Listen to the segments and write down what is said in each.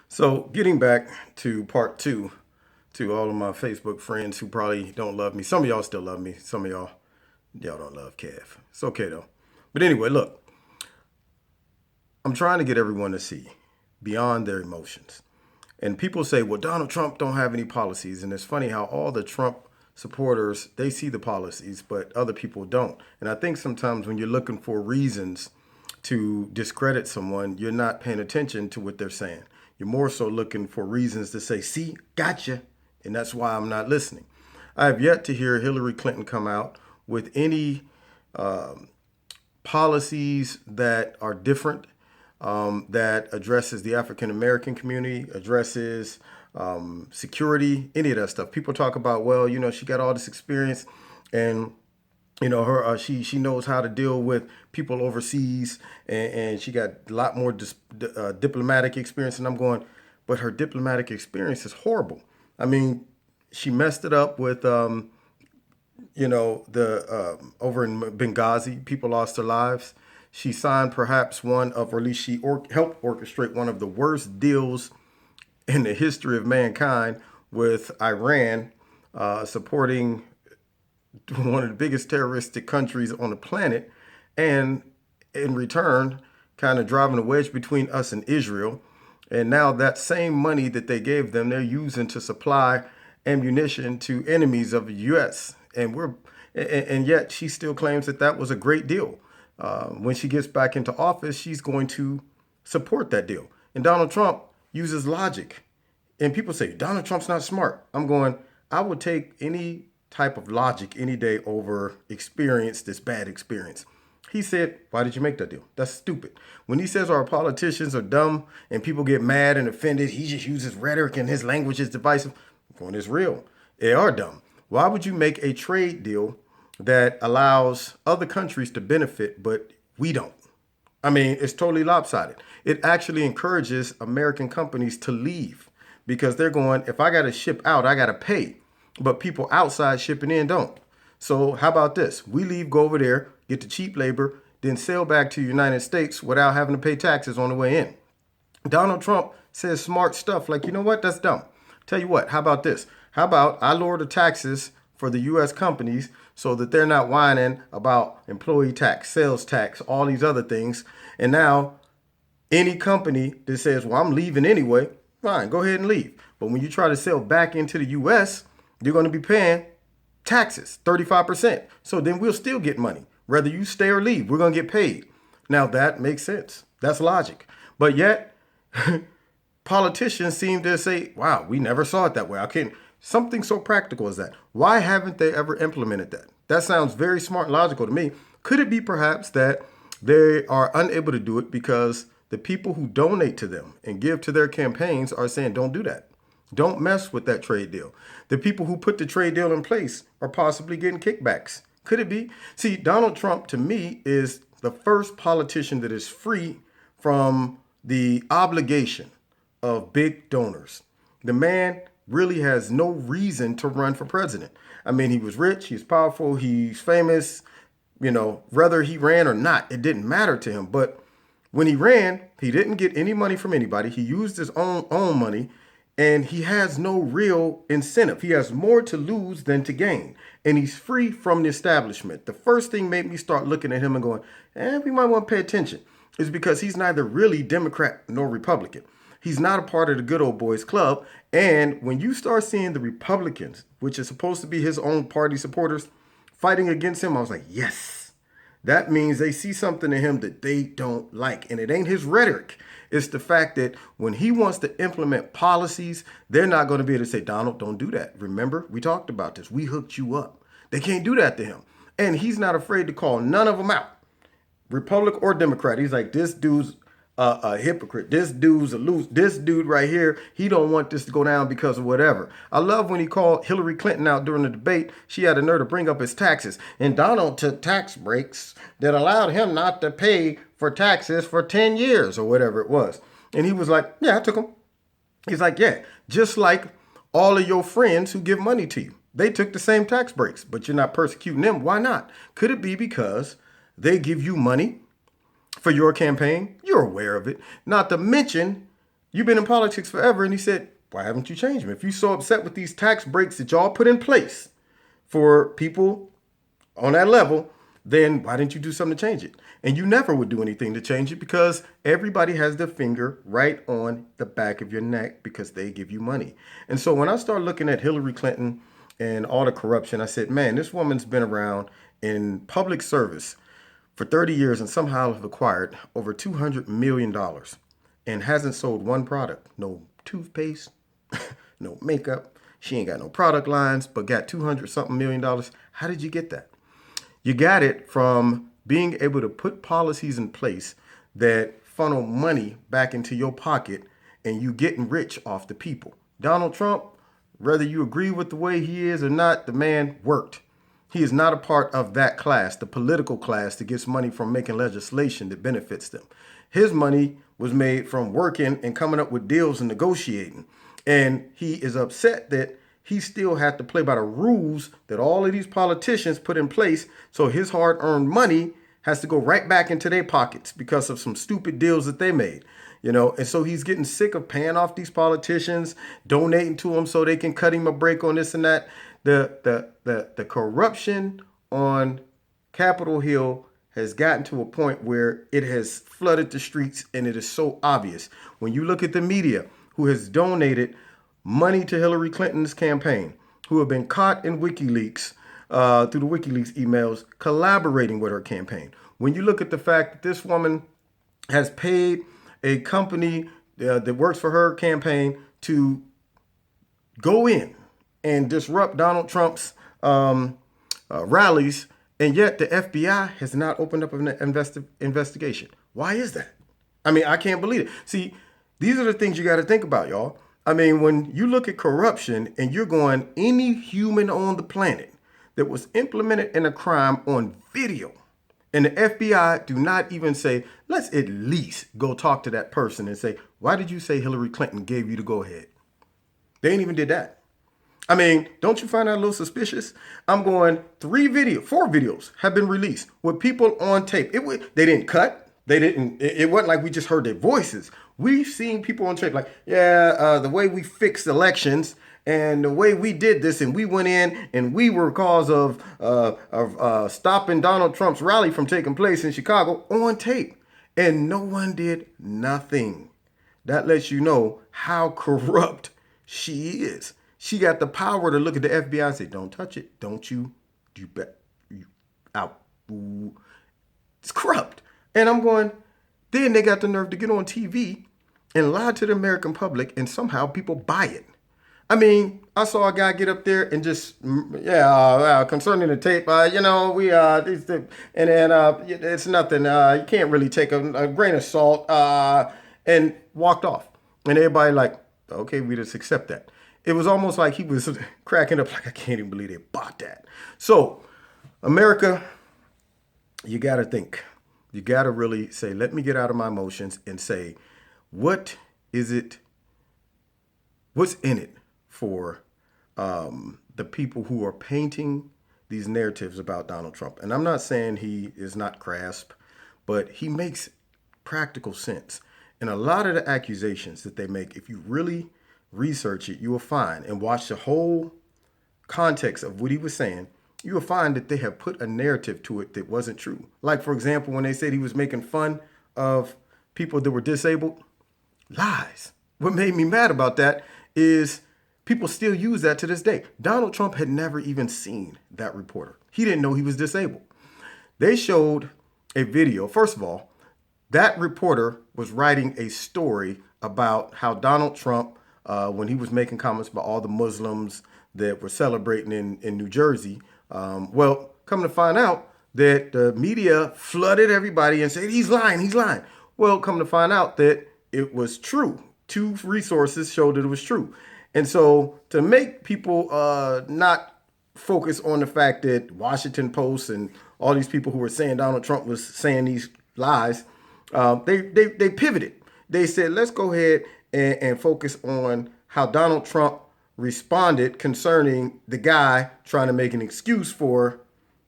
So, getting back to part two, to all of my Facebook friends who probably don't love me. Some of y'all still love me. Some of y'all don't love Kev. It's okay though. But anyway, look, I'm trying to get everyone to see beyond their emotions. And people say, well, Donald Trump don't have any policies. And it's funny how all the Trump supporters, they see the policies, but other people don't. And I think sometimes when you're looking for reasons to discredit someone, you're not paying attention to what they're saying. You're more so looking for reasons to say, see, gotcha. And that's why I'm not listening. I have yet to hear Hillary Clinton come out with any policies that are different, that addresses the African American community, addresses security, any of that stuff. People talk about, well, she got all this experience, and her she knows how to deal with people overseas, and she got a lot more diplomatic experience. And I'm going, but her diplomatic experience is horrible. I mean, she messed it up with the over in Benghazi, people lost their lives. She signed perhaps one of, or at least she helped orchestrate one of the worst deals in the history of mankind with Iran, supporting one of the biggest terroristic countries on the planet, and in return, kind of driving a wedge between us and Israel. And now that same money that they gave them, they're using to supply ammunition to enemies of the U.S. And yet she still claims that that was a great deal. When she gets back into office, she's going to support that deal. And Donald Trump uses logic. And people say, Donald Trump's not smart. I'm going, I would take any type of logic any day over experience, this bad experience. He said, why did you make that deal? That's stupid. When he says our politicians are dumb and people get mad and offended, he just uses rhetoric and his language is divisive. I'm going, it's real. They are dumb. Why would you make a trade deal that allows other countries to benefit, but we don't? I mean, it's totally lopsided. It actually encourages American companies to leave because they're going, if I got to ship out, I got to pay. But people outside shipping in don't. So how about this? We leave, go over there, get the cheap labor, then sail back to the United States without having to pay taxes on the way in. Donald Trump says smart stuff like, you know what? That's dumb. Tell you what, how about this? How about I lower the taxes for the U.S. companies so that they're not whining about employee tax, sales tax, all these other things. And now any company that says, well, I'm leaving anyway, fine, go ahead and leave. But when you try to sell back into the U.S., you're going to be paying taxes, 35%. So then we'll still get money. Whether you stay or leave, we're going to get paid. Now that makes sense. That's logic. But yet, politicians seem to say, wow, we never saw it that way. I can't. Something so practical as that. Why haven't they ever implemented that? That sounds very smart and logical to me. Could it be perhaps that they are unable to do it because the people who donate to them and give to their campaigns are saying, don't do that. Don't mess with that trade deal. The people who put the trade deal in place are possibly getting kickbacks. Could it be? See, Donald Trump, to me, is the first politician that is free from the obligation of big donors. The man really has no reason to run for president. I mean, he was rich, he's powerful, he's famous. Whether he ran or not, it didn't matter to him. But when he ran, he didn't get any money from anybody. He used his own money, and he has no real incentive. He has more to lose than to gain, and he's free from the establishment. The first thing made me start looking at him and going, we might want to pay attention, is because he's neither really Democrat nor Republican. He's not a part of the good old boys club. And when you start seeing the Republicans, which is supposed to be his own party supporters, fighting against him, I was like, yes, that means they see something in him that they don't like. And it ain't his rhetoric. It's the fact that when he wants to implement policies, they're not going to be able to say, Donald, don't do that. Remember, we talked about this. We hooked you up. They can't do that to him. And he's not afraid to call none of them out, Republican or Democrat. He's like, this dude's a hypocrite. This dude's a loose. This dude right here, he don't want this to go down because of whatever. I love when he called Hillary Clinton out during the debate. She had the nerve to bring up his taxes. And Donald took tax breaks that allowed him not to pay for taxes for 10 years or whatever it was. And he was like, yeah, I took them. He's like, yeah, just like all of your friends who give money to you. They took the same tax breaks, but you're not persecuting them. Why not? Could it be because they give you money for your campaign? You're aware of it. Not to mention, You've been in politics forever. And he said, why haven't you changed them? If you're so upset with these tax breaks that y'all put in place for people on that level, then why didn't you do something to change it? And you never would do anything to change it because everybody has their finger right on the back of your neck because they give you money. And so when I started looking at Hillary Clinton and all the corruption, I said, man, this woman's been around in public service for 30 years and somehow have acquired over $200 million and hasn't sold one product. No toothpaste, no makeup. She ain't got no product lines, but got 200 something million dollars. How did you get that? You got it from being able to put policies in place that funnel money back into your pocket and you getting rich off the people. Donald Trump, whether you agree with the way he is or not, the man worked. He is not a part of that class, the political class that gets money from making legislation that benefits them. His money was made from working and coming up with deals and negotiating. And he is upset that he still had to play by the rules that all of these politicians put in place. So his hard-earned money has to go right back into their pockets because of some stupid deals that they made. And so he's getting sick of paying off these politicians, donating to them so they can cut him a break on this and that. The corruption on Capitol Hill has gotten to a point where it has flooded the streets, and it is so obvious. When you look at the media who has donated money to Hillary Clinton's campaign, who have been caught in WikiLeaks, through the WikiLeaks emails, collaborating with her campaign. When you look at the fact that this woman has paid a company that works for her campaign to go in and disrupt Donald Trump's rallies, and yet the FBI has not opened up an investigation. Why is that? I mean, I can't believe it. See, these are the things you got to think about, y'all. I mean, when you look at corruption and you're going, any human on the planet that was implemented in a crime on video, and the FBI do not even say, let's at least go talk to that person and say, why did you say Hillary Clinton gave you the go ahead? They ain't even did that. I mean, don't you find that a little suspicious? I'm going, 4 videos have been released with people on tape. They didn't cut. It wasn't like we just heard their voices. We've seen people on tape like, the way we fixed elections and the way we did this, and we went in and we were cause of stopping Donald Trump's rally from taking place in Chicago on tape. And no one did nothing. That lets you know how corrupt she is. She got the power to look at the FBI and say, don't touch it. Don't you bet. Out. Ooh. It's corrupt. And I'm going, then they got the nerve to get on TV and lie to the American public, and somehow people buy it. I mean, I saw a guy get up there and just, concerning the tape, it's nothing. You can't really take a grain of salt, and walked off. And everybody like, okay, we just accept that. It was almost like he was cracking up like, I can't even believe they bought that. So, America, you got to think. You got to really say, let me get out of my emotions and say, what's in it for the people who are painting these narratives about Donald Trump? And I'm not saying he is not crass, but he makes practical sense. And a lot of the accusations that they make, if you really research it, you will find and watch the whole context of what he was saying, you will find that they have put a narrative to it that wasn't true. Like, for example, when they said he was making fun of people that were disabled, lies. What made me mad about that is people still use that to this day. Donald Trump had never even seen that reporter. He didn't know he was disabled. They showed a video. First of all, that reporter was writing a story about how Donald Trump, when he was making comments about all the Muslims that were celebrating in New Jersey, come to find out that the media flooded everybody and said, he's lying. Well, come to find out that it was true. 2 resources showed that it was true. And so to make people not focus on the fact that Washington Post and all these people who were saying Donald Trump was saying these lies, they pivoted. They said, let's go ahead and focus on how Donald Trump responded concerning the guy trying to make an excuse for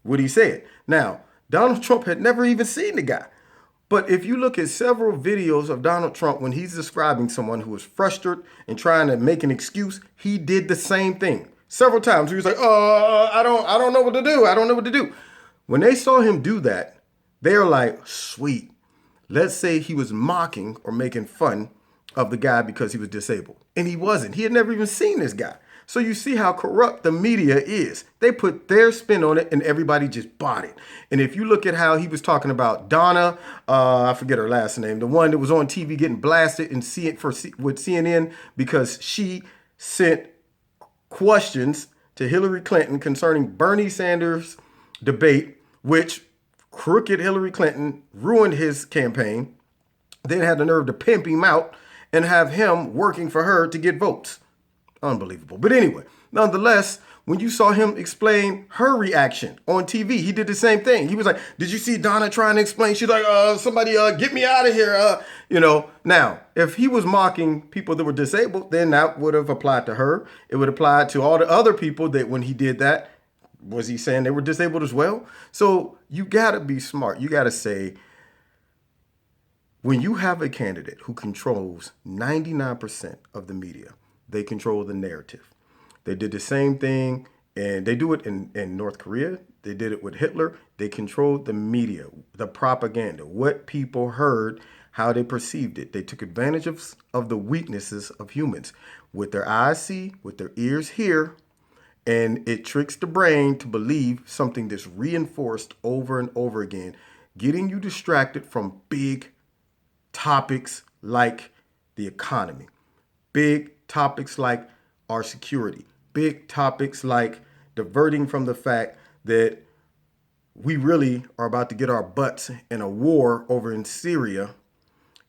what he said. Now, Donald Trump had never even seen the guy, But if you look at several videos of Donald Trump when he's describing someone who is frustrated and trying to make an excuse, he did the same thing several times. He was like, I don't know what to do. I don't know what to do." When they saw him do that, they're like, "Sweet. Let's say he was mocking or making fun of the guy because he was disabled." And he wasn't. He had never even seen this guy. So you see how corrupt the media is. They put their spin on it and everybody just bought it. And if you look at how he was talking about Donna, I forget her last name, the one that was on TV getting blasted and see it with CNN because she sent questions to Hillary Clinton concerning Bernie Sanders' debate, which crooked Hillary Clinton ruined his campaign, then had the nerve to pimp him out and have him working for her to get votes. Unbelievable. But anyway, nonetheless, when you saw him explain her reaction on TV, he did the same thing. He was like, "Did you see Donna trying to explain?" She's like, "Somebody get me out of here." Now, if he was mocking people that were disabled, then that would have applied to her. It would apply to all the other people that when he did that, was he saying they were disabled as well? So you got to be smart. You got to say, when you have a candidate who controls 99% of the media, they control the narrative. They did the same thing, and they do it in North Korea. They did it with Hitler. They controlled the media, the propaganda, what people heard, how they perceived it. They took advantage of the weaknesses of humans. With their eyes see, with their ears hear, and it tricks the brain to believe something that's reinforced over and over again, getting you distracted from big topics like the economy, big topics like our security, big topics like diverting from the fact that we really are about to get our butts in a war over in Syria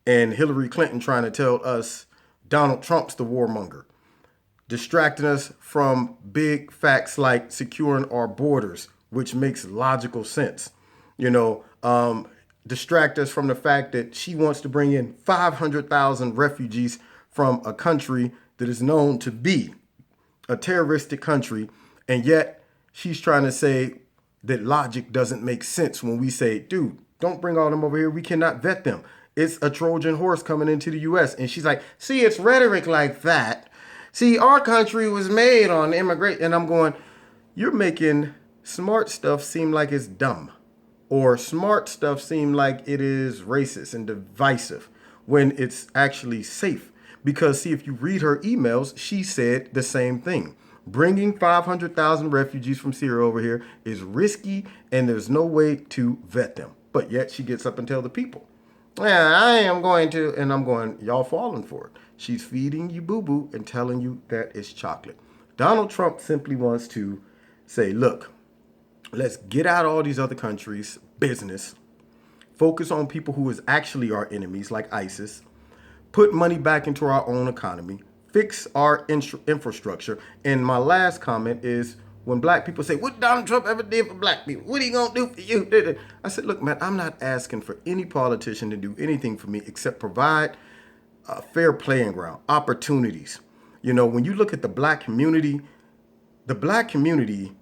and Hillary Clinton trying to tell us Donald Trump's the warmonger, distracting us from big facts like securing our borders, which makes logical sense. Distract us from the fact that she wants to bring in 500,000 refugees from a country that is known to be a terroristic country, and yet she's trying to say that logic doesn't make sense when we say, "Dude, don't bring all them over here. We cannot vet them. It's a Trojan horse coming into the U.S." And she's like, "See, it's rhetoric like that. See, our country was made on immigration." And I'm going, you're making smart stuff seem like it's dumb, or smart stuff seem like it is racist and divisive when it's actually safe. Because, see, if you read her emails, she said the same thing. Bringing 500,000 refugees from Syria over here is risky, and there's no way to vet them. But yet she gets up and tells the people, "Yeah, I am going to," and I'm going, y'all falling for it. She's feeding you boo-boo and telling you that it's chocolate. Donald Trump simply wants to say, look, let's get out all these other countries' business, focus on people who is actually our enemies, like ISIS, put money back into our own economy, fix our infrastructure. And my last comment is, when black people say, "What Donald Trump ever did for black people? What he gonna do for you?" I said, look, man, I'm not asking for any politician to do anything for me except provide a fair playing ground, opportunities. When you look at the black community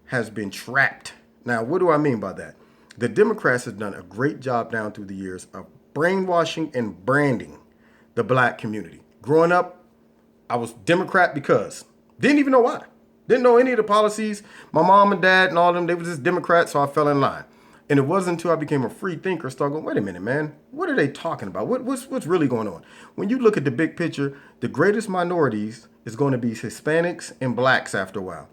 has been trapped. Now, what do I mean by that? The Democrats have done a great job down through the years of brainwashing and branding the black community. Growing up, I was Democrat because didn't even know why. Didn't know any of the policies. My mom and dad and all of them, they were just Democrats, so I fell in line. And it wasn't until I became a free thinker, started going, wait a minute, man, what are they talking about? What's really going on? When you look at the big picture, the greatest minorities is going to be Hispanics and blacks after a while.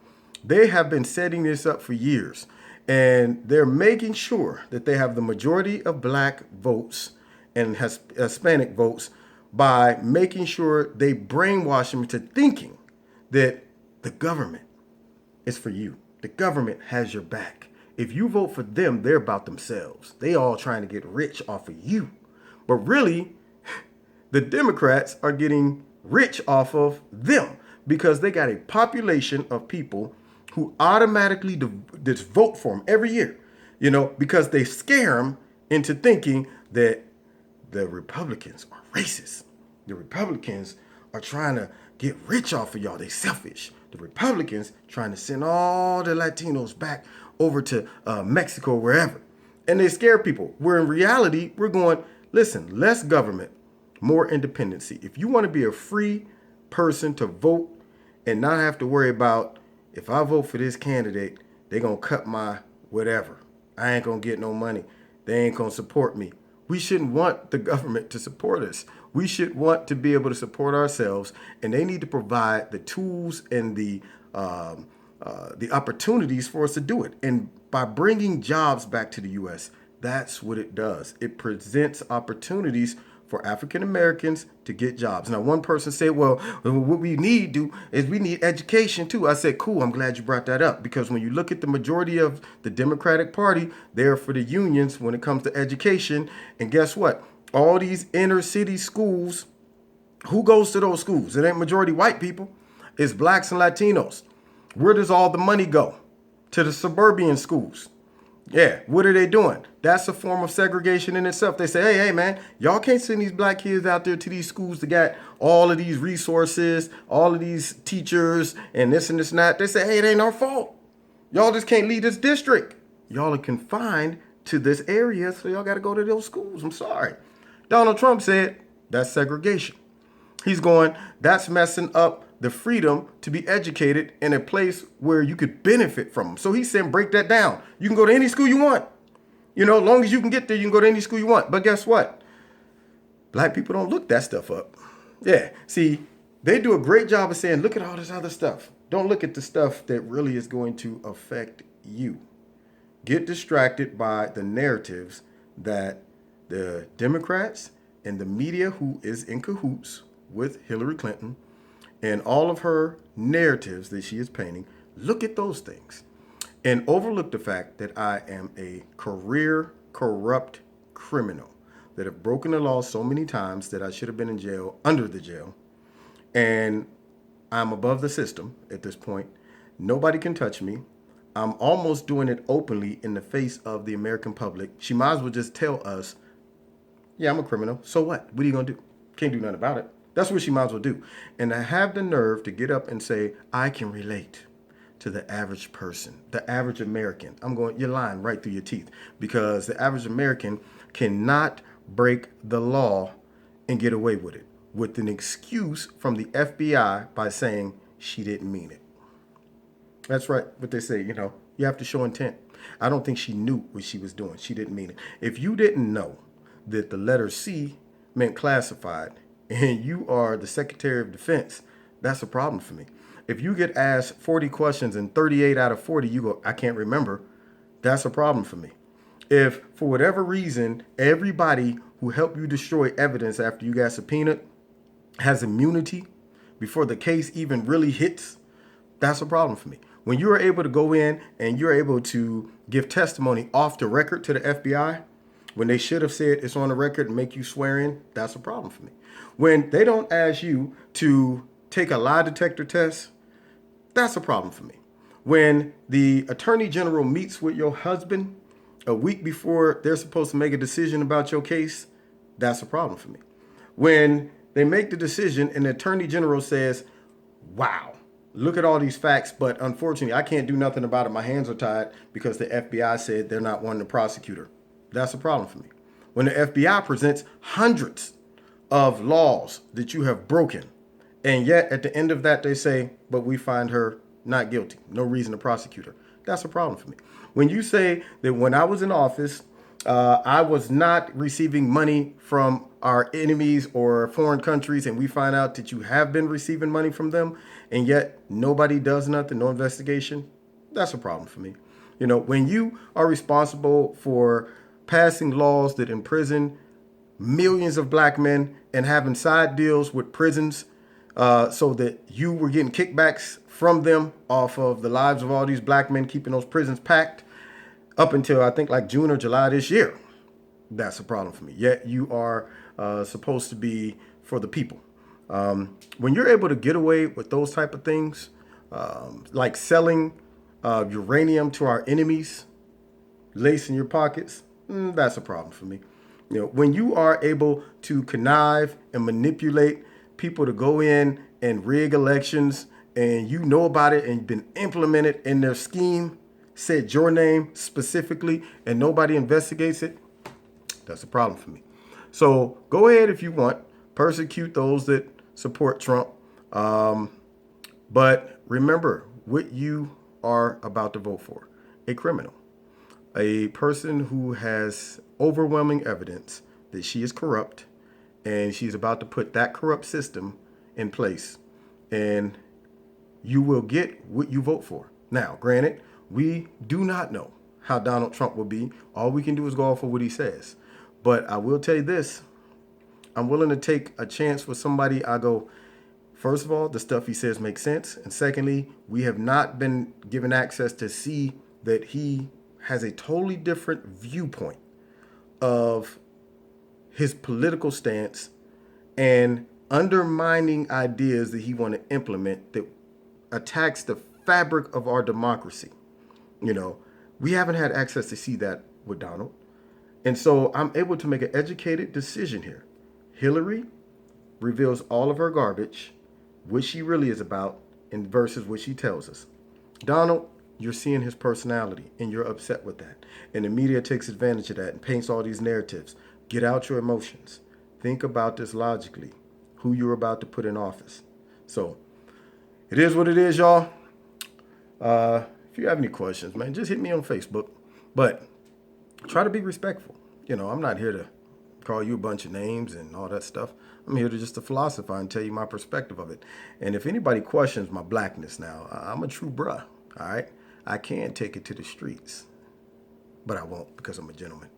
They have been setting this up for years, and they're making sure that they have the majority of black votes and Hispanic votes by making sure they brainwash them into thinking that the government is for you. The government has your back. If you vote for them, they're about themselves. They all trying to get rich off of you. But really, the Democrats are getting rich off of them because they got a population of people who automatically just vote for them every year, because they scare them into thinking that the Republicans are racist. The Republicans are trying to get rich off of y'all. They selfish. The Republicans trying to send all the Latinos back over to Mexico, wherever. And they scare people. Where in reality, we're going, Listen, less government, more independency. If you want to be a free person to vote and not have to worry about if I vote for this candidate, they're going to cut my whatever. I ain't going to get no money. They ain't going to support me. We shouldn't want the government to support us. We should want to be able to support ourselves, and they need to provide the tools and the opportunities for us to do it. And by bringing jobs back to the U.S., that's what it does. It presents opportunities for African Americans to get jobs. Now, one person said, well, what we need is we need education too. I said, cool, I'm glad you brought that up, because when you look at the majority of the Democratic Party, they're for the unions when it comes to education. And guess what? All these inner city schools, who goes to those schools? It ain't majority white people. It's blacks and Latinos. Where does all the money go? To the suburban schools. Yeah, what are they doing? That's a form of segregation in itself. They say, hey, man, y'all can't send these black kids out there to these schools to get all of these resources, all of these teachers, and this and this and that. They say, hey, it ain't our fault. Y'all just can't leave this district. Y'all are confined to this area, so y'all got to go to those schools. I'm sorry. Donald Trump said that's segregation. He's going, that's messing up the freedom to be educated in a place where you could benefit from them. So he's saying, break that down. You can go to any school you want. You know, as long as you can get there, you can go to any school you want. But guess what? Black people don't look that stuff up. Yeah. See, they do a great job of saying, look at all this other stuff. Don't look at the stuff that really is going to affect you. Get distracted by the narratives that the Democrats and the media, who is in cahoots with Hillary Clinton, and all of her narratives that she is painting, look at those things and overlook the fact that I am a career corrupt criminal that have broken the law so many times that I should have been in jail, under the jail, and I'm above the system at this point. Nobody can touch me. I'm almost doing it openly in the face of the American public. She might as well just tell us, yeah, I'm a criminal. So what? What are you going to do? Can't do nothing about it. That's what she might as well do. And to have the nerve to get up and say, I can relate to the average person, the average American. I'm going, you're lying right through your teeth, because the average American cannot break the law and get away with it with an excuse from the FBI by saying she didn't mean it. That's right. What they say, you know, you have to show intent. I don't think she knew what she was doing. She didn't mean it. If you didn't know that the letter C meant classified, and you are the Secretary of Defense, that's a problem for me. If you get asked 40 questions and 38 out of 40, you go, I can't remember, that's a problem for me. If, for whatever reason, everybody who helped you destroy evidence after you got subpoenaed has immunity before the case even really hits, that's a problem for me. When you're able to go in and you're able to give testimony off the record to the FBI, when they should have said it's on the record and make you swear in, that's a problem for me. When they don't ask you to take a lie detector test, that's a problem for me. When the attorney general meets with your husband a week before they're supposed to make a decision about your case, that's a problem for me. When they make the decision and the attorney general says, wow, look at all these facts, but unfortunately, I can't do nothing about it. My hands are tied because the FBI said they're not wanting to prosecute her. That's a problem for me. When the FBI presents hundreds of laws that you have broken, and yet at the end of that, they say, but we find her not guilty. No reason to prosecute her. That's a problem for me. When you say that when I was in office, I was not receiving money from our enemies or foreign countries, and we find out that you have been receiving money from them, and yet nobody does nothing, no investigation, that's a problem for me. You know, when you are responsible for passing laws that imprison millions of black men and having side deals with prisons so that you were getting kickbacks from them off of the lives of all these black men, keeping those prisons packed up until I think like June or July this year, that's a problem for me. Yet you are supposed to be for the people. When you're able to get away with those type of things, like selling uranium to our enemies, lace in your pockets, that's a problem for me. You know, when you are able to connive and manipulate people to go in and rig elections, and you know about it and been implemented in their scheme, said your name specifically, and nobody investigates it, that's a problem for me. So go ahead if you want, persecute those that support Trump. But remember what you are about to vote for: a criminal, a person who has overwhelming evidence that she is corrupt, and she's about to put that corrupt system in place. And you will get what you vote for. Now, granted, we do not know how Donald Trump will be. All we can do is go off of what he says. But I will tell you this: I'm willing to take a chance with somebody. I go, first of all, the stuff he says makes sense. And secondly, we have not been given access to see that he has a totally different viewpoint of his political stance and undermining ideas that he want to implement that attacks the fabric of our democracy. You know, we haven't had access to see that with Donald. And so I'm able to make an educated decision here. Hillary reveals all of her garbage, what she really is about, and versus what she tells us. Donald, you're seeing his personality and you're upset with that. And the media takes advantage of that and paints all these narratives. Get out your emotions. Think about this logically, who you're about to put in office. So it is what it is, y'all. If you have any questions, man, just hit me on Facebook. But try to be respectful. You know, I'm not here to call you a bunch of names and all that stuff. I'm here to just to philosophize and tell you my perspective of it. And if anybody questions my blackness now, I'm a true bruh. All right. I can take it to the streets, but I won't because I'm a gentleman.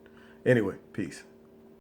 Anyway, peace.